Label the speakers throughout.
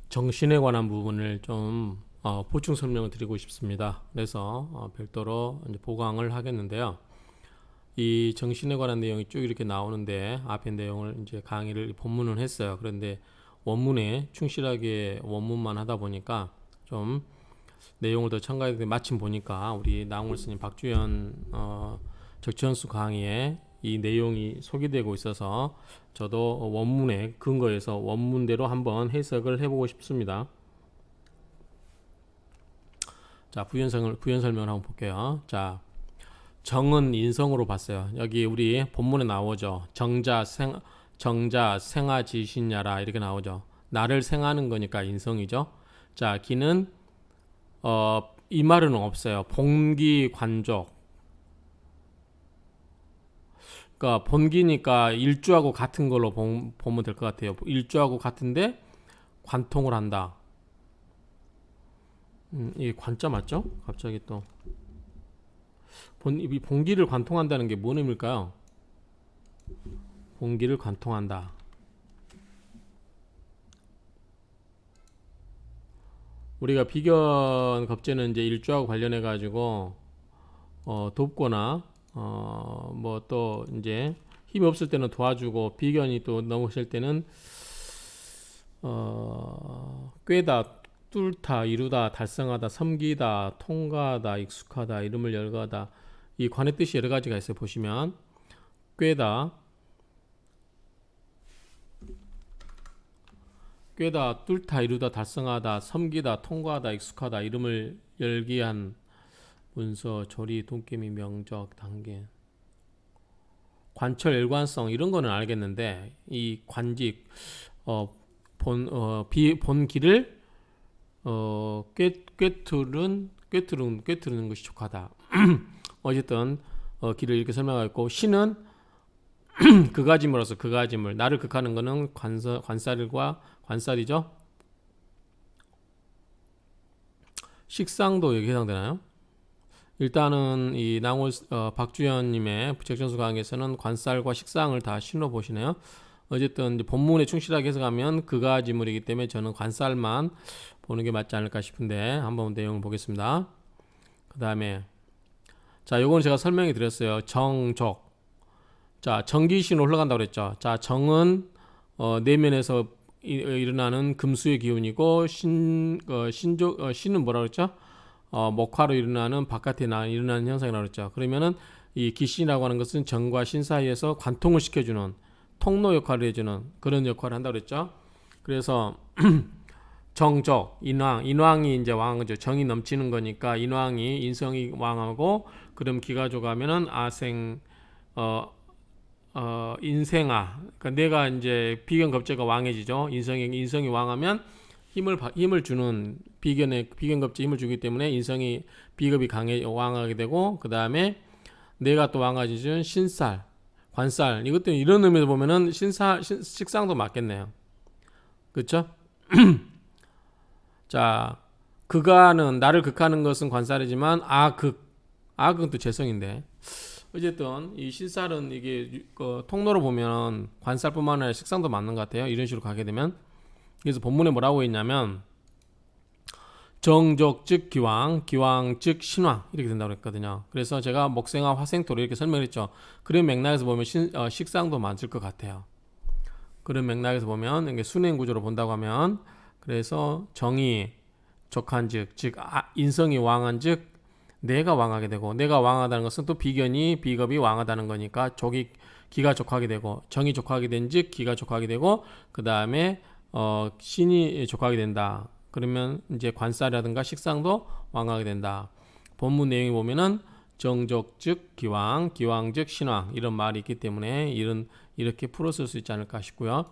Speaker 1: 정신에 관한 부분을 좀 보충 설명을 드리고 싶습니다. 그래서 별도로 이제 보강을 하겠는데요. 이 정신에 관한 내용이 쭉 이렇게 나오는데 앞에 내용을 이제 강의를 본문은 했어요. 그런데 원문에 충실하게 원문만 하다 보니까 좀 내용을 더 첨가해서 마침 보니까 우리 나홍월 스님 박주연 적천수 강의에 이 내용이 소개되고 있어서 저도 원문에 근거해서 원문대로 한번 해석을 해보고 싶습니다. 자, 부연 설명을 한번 볼게요. 자, 정은 인성으로 봤어요. 여기 우리 본문에 나오죠. 정자 생아지신야라 이렇게 나오죠. 나를 생하는 거니까 인성이죠. 자, 기는 이 말은 없어요. 본기 관족. 그러니까 본기니까 일주하고 같은 걸로 보면 될 것 같아요. 일주하고 같은데 관통을 한다. 이게 관자 맞죠? 갑자기 또 이 본기를 관통한다는 게 뭔 의미일까요? 본기를 관통한다. 우리가 비견 겁제는 이제 일주하고 관련해 가지고 돕거나 뭐 또 이제 힘이 없을 때는 도와주고 비견이 또 넘으실 때는 꿰다 뚫다 이루다 달성하다 섬기다 통과하다 익숙하다 이름을 열거하다 이 관의 뜻이 여러 가지가 있어요. 보시면 꿰다 뚫다 이루다 달성하다 섬기다 통과하다 익숙하다 이름을 열기한 문서 조리 돈깨미 명적 단계 관철 일관성 이런 거는 알겠는데 이 관직 본 길을 꿰투르는 것이 족하다. 어쨌든 길을 이렇게 설명하고 있고 신은 그가짐으로서 그가짐을 나를 극하는 것은 관살이죠. 식상도 여기 해당되나요? 일단은 이 나홍월 박주연님의 부책전수 강의에서는 관살과 식상을 다 신로 보시네요. 어쨌든 본문에 충실하게 해석하면 그가지물이기 때문에 저는 관살만 보는 게 맞지 않을까 싶은데 한번 내용을 보겠습니다. 그 다음에 자 요거는 제가 설명해 드렸어요. 정적 자 정기신으로 흘러간다고 그랬죠. 자 정은 내면에서 일어나는 금수의 기운이고 신은 뭐라 그랬죠? 목화로 일어나는 바깥에 일어나는 현상이라고 그랬죠. 그러면은 이 기신이라고 하는 것은 정과 신 사이에서 관통을 시켜주는 통로 역할을 해주는 그런 역할을 한다고 그랬죠. 그래서 정적 인왕이 이제 왕이죠. 정이 넘치는 거니까 인왕이 인성이 왕하고 그럼 기가 조가면은 아생 인생아 그러니까 내가 이제 비견 겁재가 왕해지죠. 인성이 왕하면 힘을 주는 비견 겁재 힘을 주기 때문에 인성이 비겁이 왕하게 되고 그 다음에 내가 또 왕해지는 신살 관살 이것도 이런 의미에서 보면은 식상도 맞겠네요. 그렇죠? 자 극하는 나를 극하는 것은 관살이지만 악은 또 재성인데 어쨌든 이 신살은 이게 통로로 보면 관살뿐만 아니라 식상도 맞는 것 같아요. 이런 식으로 가게 되면 그래서 본문에 뭐라고 했냐면 정적 즉 기왕 즉 신왕 이렇게 된다고 했거든요. 그래서 제가 목생화 화생토로 이렇게 설명했죠. 그런 맥락에서 보면 식상도 맞을 것 같아요. 그런 맥락에서 보면 이게 순행 구조로 본다고 하면 그래서 정이 족한 즉 인성이 왕한 즉 내가 왕하게 되고 내가 왕하다는 것은 또 비겁이 왕하다는 거니까 기가 족하게 되고 정이 족하게 된 즉 기가 족하게 되고 그 다음에 신이 족하게 된다. 그러면 이제 관살이라든가 식상도 왕하게 된다. 본문 내용이 보면은 정적 즉 기왕 즉 신왕 이런 말이 있기 때문에 이렇게 풀었을 수 있지 않을까 싶고요.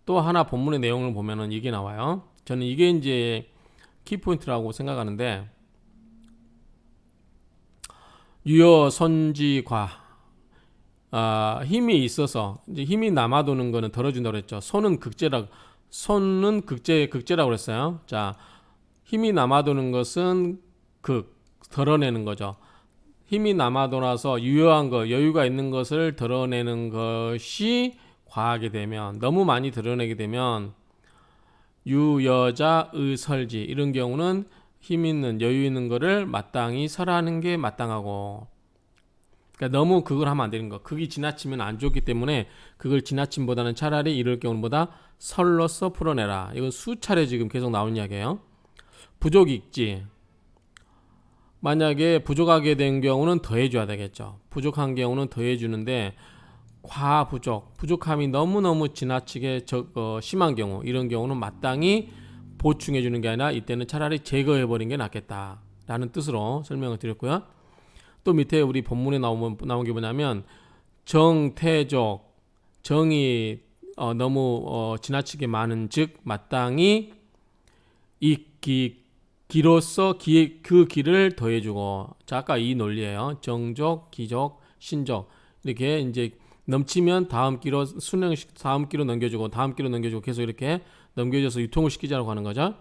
Speaker 1: 또 하나 본문의 내용을 보면은 이게 나와요. 저는 이게 이제 키포인트라고 생각하는데 유여 선지과 힘이 있어서 이제 힘이 남아도는 거는 덜어준다고 그랬죠. 손은 극제라고 그랬어요. 자, 힘이 남아도는 것은 덜어내는 거죠. 힘이 남아돌아서 유효한 거, 여유가 있는 것을 드러내는 것이 과하게 되면 너무 많이 드러내게 되면 유여자 의설지 이런 경우는 힘 있는 여유 있는 거를 마땅히 설하는 게 마땅하고, 그러니까 너무 그걸 하면 안 되는 거. 극이 지나치면 안 좋기 때문에 그걸 지나침보다는 차라리 이럴 경우는 보다 설로서 풀어내라. 이건 수차례 지금 계속 나온 이야기예요. 부족이 있지. 만약에 부족하게 된 경우는 더해줘야 되겠죠. 부족한 경우는 더해주는데 과부족, 부족함이 너무너무 지나치게 심한 경우, 이런 경우는 마땅히 보충해주는 게 아니라 이때는 차라리 제거해버린 게 낫겠다라는 뜻으로 설명을 드렸고요. 또 밑에 우리 본문에 나온 게 뭐냐면 정태족, 정이 너무 지나치게 많은 즉 마땅히 이 기로서 그 기를 더해주고, 자 아까 이 논리예요. 정족, 기족, 신족 이렇게 이제 넘치면 다음 기로 다음 기로 넘겨주고 다음 기로 넘겨주고 계속 이렇게 넘겨줘서 유통을 시키자고 하는 거죠.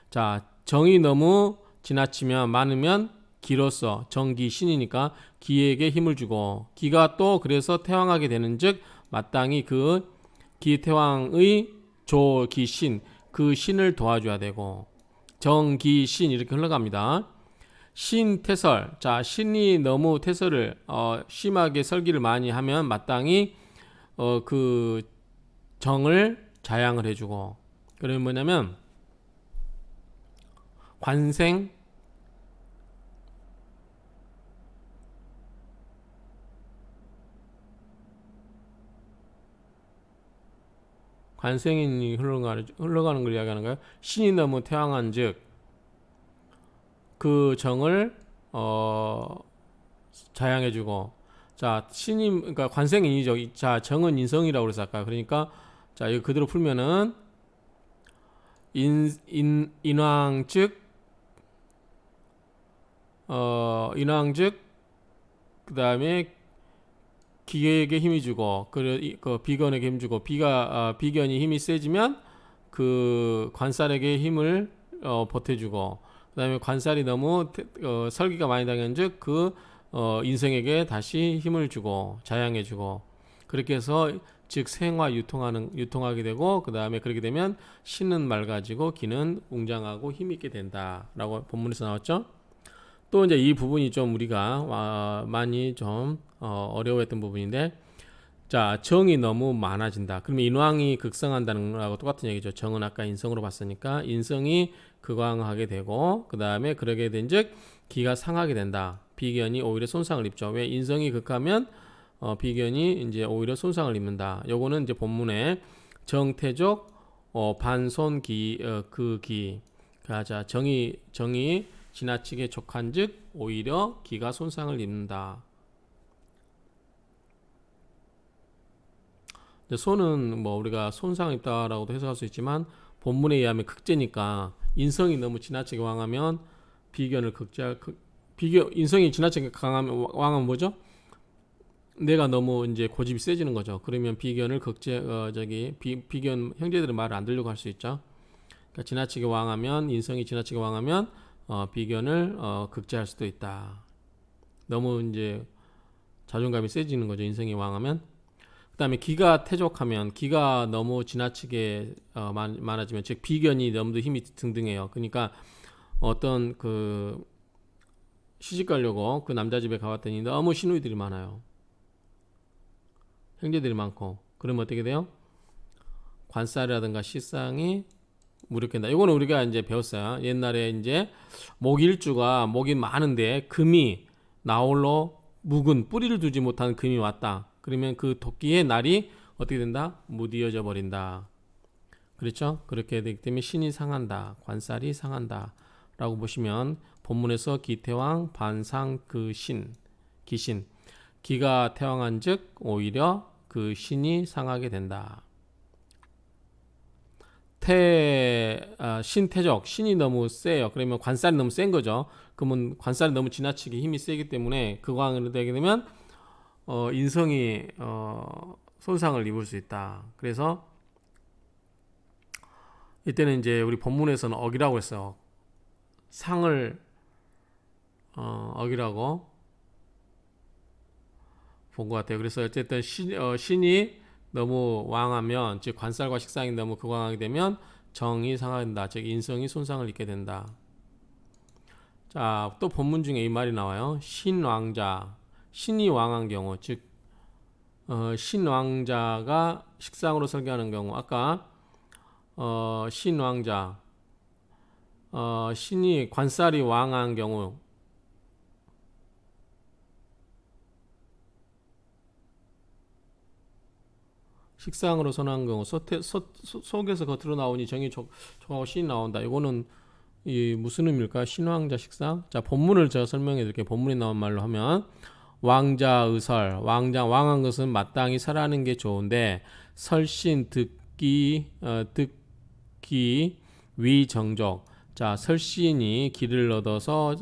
Speaker 1: 자 정이 너무 지나치면 많으면 기로서 정기 신이니까 기에게 힘을 주고, 기가 또 그래서 태왕하게 되는즉 마땅히 그 기 태왕의 조기 신, 그 신을 도와줘야 되고, 정기 신 이렇게 흘러갑니다. 신 태설, 자 신이 너무 태설을 심하게 설기를 많이 하면 마땅히 그 정을 자양을 해주고, 그러면 뭐냐면 관생, 관생인이 흘러가는 걸 이야기하는 거예요. 신이 너무 태왕한즉 그 정을 자양해주고, 자 신이 그러니까 관생인이죠. 자 정은 인성이라고 그래서 아까, 그러니까 자 이거 그대로 풀면은 인왕 즉 인왕 즉 그 다음에 기계에게 힘이 주고, 그 비견에게 힘 주고, 비견이 힘이 세지면 그 관살에게 힘을 보태주고, 그다음에 관살이 너무 설기가 많이 당연즉 그 인생에게 다시 힘을 주고 자양해주고, 그렇게 해서 즉 생화 유통하게 되고, 그 다음에 그렇게 되면 신은 맑아지고 기는 웅장하고 힘 있게 된다라고 본문에서 나왔죠. 또 이제 이 부분이 좀 우리가 많이 좀 어려워했던 부분인데, 자 정이 너무 많아진다. 그러면 인왕이 극성한다는 거하고 똑같은 얘기죠. 정은 아까 인성으로 봤으니까 인성이 극왕하게 되고, 그 다음에 그러게 된즉 기가 상하게 된다. 비견이 오히려 손상을 입죠. 왜? 인성이 극하면 비견이 이제 오히려 손상을 입는다. 요거는 이제 본문에 정태족 반손기 그기, 자 정이 지나치게 족한즉 오히려 기가 손상을 입는다. 손은 뭐 우리가 손상을 입다라고도 해석할 수 있지만, 본문에 의하면 극제니까 인성이 너무 지나치게 왕하면 비견을 인성이 지나치게 왕하면 뭐죠? 내가 너무 이제 고집이 세지는 거죠. 그러면 비견을 비견 형제들의 말을 안 들려고 할 수 있죠. 그러니까 지나치게 왕하면, 인성이 지나치게 왕하면 비견을 극제할 수도 있다. 너무 이제 자존감이 세지는 거죠. 인성이 왕하면. 그다음에 기가 태족하면, 기가 너무 지나치게 많아지면, 즉 비견이 너무 힘이 등등해요. 그러니까 어떤 그 시집 가려고 그 남자 집에 가봤더니 너무 시누이들이 많아요. 형제들이 많고, 그러면 어떻게 돼요? 관살이라든가 식상이 무력된다. 이거는 우리가 이제 배웠어요. 옛날에 이제 목일주가 목이 많은데 금이 나홀로 묵은 뿌리를 두지 못한 금이 왔다. 그러면 그 토끼의 날이 어떻게 된다? 무디어져 버린다. 그렇죠? 그렇게 되기 때문에 신이 상한다. 관살이 상한다. 라고 보시면 본문에서 기태왕 반상 그 신, 기신. 기가 태왕한 즉 오히려 그 신이 상하게 된다. 신태적, 신이 너무 세요. 그러면 관살이 너무 센 거죠. 그러면 관살이 너무 지나치게 힘이 세기 때문에 극왕으로 되게 되면 인성이 손상을 입을 수 있다. 그래서 이때는 이제 우리 본문에서는 억이라고 했어요. 상을 억이라고 본 것 같아요. 그래서 어쨌든 신이 너무 왕하면, 즉 관살과 식상이 너무 극왕하게 되면 정이 상하된다. 즉 인성이 손상을 입게 된다. 자, 또 본문 중에 이 말이 나와요. 신왕자, 신이 왕한 경우, 즉 신왕자가 식상으로 설계하는 경우, 아까 신왕자, 신이 관살이 왕한 경우, 식상으로 선한 경우, 속에서 겉으로 나오니 정이 족하고 신이 나온다. 이거는 이 무슨 의미일까? 신왕자 식상. 자, 본문을 제가 설명해 드릴게요. 본문에 나온 말로 하면 왕자 의설, 왕한 것은 마땅히 설하는 게 좋은데 설신 듣기 위정족. 자, 설신이 기를 얻어서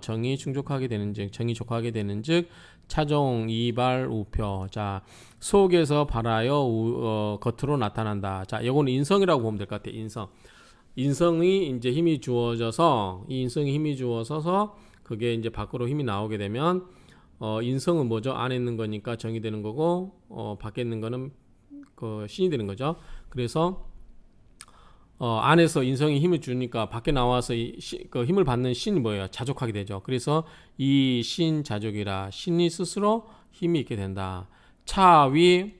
Speaker 1: 정이 충족하게 되는즉, 정이 족하게 되는즉 차종 이발 우표. 자, 속에서 발하여 겉으로 나타난다. 자, 이거는 인성이라고 보면 될 것 같아요. 인성이 이제 힘이 주어져서, 이 인성이 힘이 주어져서 그게 이제 밖으로 힘이 나오게 되면 인성은 뭐죠? 안에 있는 거니까 정이 되는 거고 밖에 있는 거는 그 신이 되는 거죠. 그래서 안에서 인성이 힘을 주니까 밖에 나와서 그 힘을 받는 신이 뭐예요? 자족하게 되죠. 그래서 이 신 자족이라, 신이 스스로 힘이 있게 된다. 차위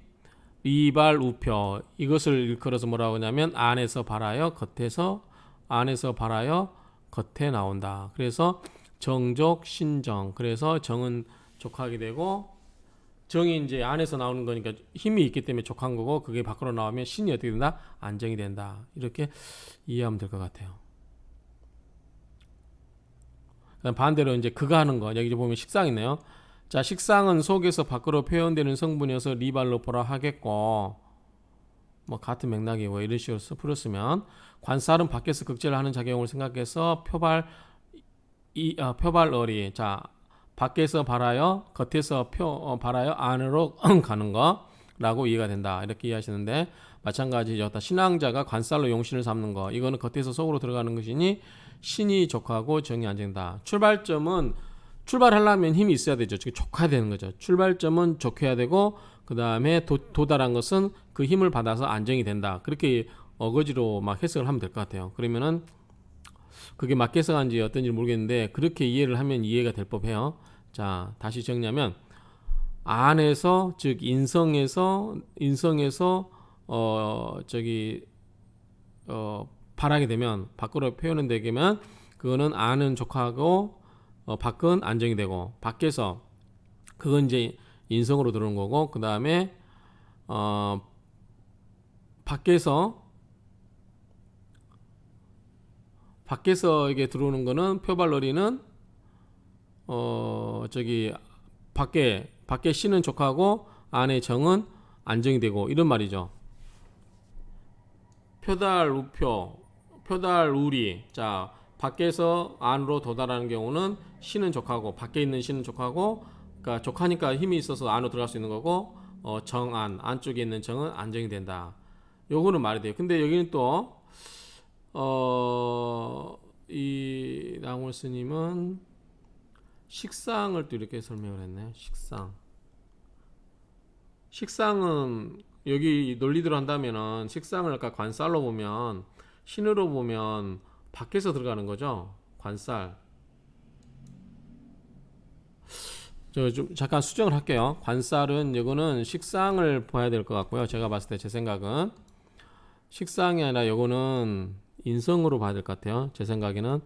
Speaker 1: 이발 우표, 이것을 일컬어서 뭐라고 하냐면 안에서 발하여 겉에 나온다. 그래서 정족 신정. 그래서 정은 족하게 되고, 정이 이제 안에서 나오는 거니까 힘이 있기 때문에 족한 거고, 그게 밖으로 나오면 신이 어떻게 된다? 안정이 된다. 이렇게 이해하면 될 것 같아요. 반대로 이제 그가 하는 거, 여기 보면 식상 있네요. 자, 식상은 속에서 밖으로 표현되는 성분이어서 리발로 보라 하겠고, 뭐 같은 맥락이고 이런 식으로 풀었으면, 관살은 밖에서 극제를 하는 작용을 생각해서 표발어리. 자, 밖에서 발하여 겉에서 발하여 안으로 가는 거라고 이해가 된다. 이렇게 이해하시는데, 마찬가지죠. 신앙자가 관살로 용신을 삼는 거, 이거는 겉에서 속으로 들어가는 것이니 신이 족하고 정이 안정다. 출발하려면 힘이 있어야 되죠. 즉 족해야 되는 거죠. 출발점은 족해야 되고, 그 다음에 도달한 것은 그 힘을 받아서 안정이 된다. 그렇게 어거지로 막 해석을 하면 될 것 같아요. 그러면은 그게 맞게 해석한지 어떤지 모르겠는데, 그렇게 이해를 하면 이해가 될 법해요. 자, 다시 정리하면 안에서, 즉 인성에서 발하게 되면, 밖으로 표현은 되면, 그거는 안은 족하고 밖은 안정이 되고, 밖에서 그건 이제 인성으로 들어오는 거고, 그 다음에 밖에서 이게 들어오는 거는, 표발러리는 밖에 신은 족하고 안에 정은 안정이 되고, 이런 말이죠. 표달우리. 자, 밖에서 안으로 도달하는 경우는 신은 족하고, 밖에 있는 신은 족하고, 그러니까 족하니까 힘이 있어서 안으로 들어갈 수 있는 거고, 안쪽에 있는 정은 안정이 된다. 요거는 말이 돼요. 근데 여기는 또 이 나무월 스님은 식상을 또 이렇게 설명을 했네. 식상은 여기 논리대로 한다면은, 식상을 아까 관살로 보면, 신으로 보면 밖에서 들어가는 거죠. 관살. 저 좀 잠깐 수정을 할게요. 관살은, 이거는 식상을 봐야 될 것 같고요. 제가 봤을 때 제 생각은 식상이 아니라 이거는 인성으로 봐야 될 것 같아요. 제 생각에는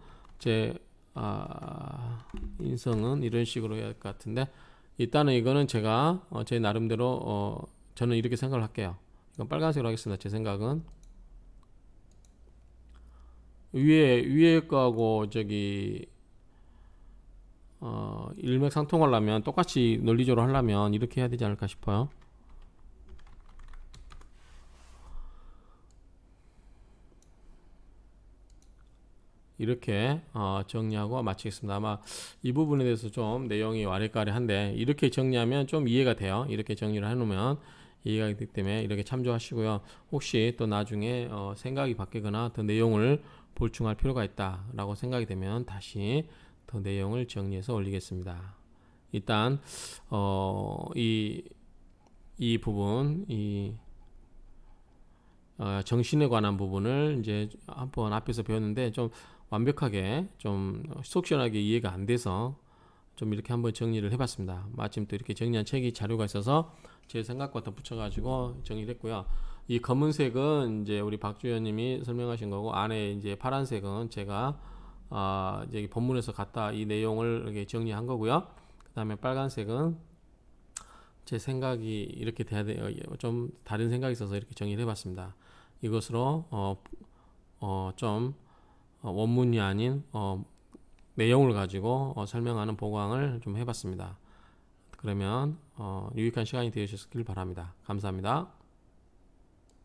Speaker 1: 인성은 이런 식으로 해야 할 것 같은데, 일단은 이거는 제가 제 나름대로 저는 이렇게 생각을 할게요. 이건 빨간색으로 하겠습니다. 제 생각은 위에 거하고 일맥상통하려면, 똑같이 논리적으로 하려면 이렇게 해야 되지 않을까 싶어요. 이렇게 정리하고 마치겠습니다. 아마 이 부분에 대해서 좀 내용이 와리까리한데, 이렇게 정리하면 좀 이해가 돼요. 이렇게 정리를 해놓으면 이해가 되기 때문에 이렇게 참조하시고요. 혹시 또 나중에 생각이 바뀌거나 더 내용을 볼충할 필요가 있다라고 생각이 되면 다시 더 내용을 정리해서 올리겠습니다. 일단 이 부분, 정신에 관한 부분을 이제 한번 앞에서 배웠는데 좀 완벽하게 좀 속 시원하게 이해가 안 돼서 좀 이렇게 한번 정리를 해봤습니다. 마침 또 이렇게 정리한 책이 자료가 있어서 제 생각과 더 붙여가지고 정리를 했고요. 이 검은색은 이제 우리 박주현님이 설명하신 거고, 안에 이제 파란색은 제가 이제 본문에서 갖다 이 내용을 이렇게 정리한 거고요. 그 다음에 빨간색은 제 생각이 이렇게 돼야 돼요. 좀 다른 생각이 있어서 이렇게 정리를 해봤습니다. 이것으로 좀 원문이 아닌 내용을 가지고 설명하는 보강을 좀 해봤습니다. 그러면 유익한 시간이 되셨길 바랍니다. 감사합니다.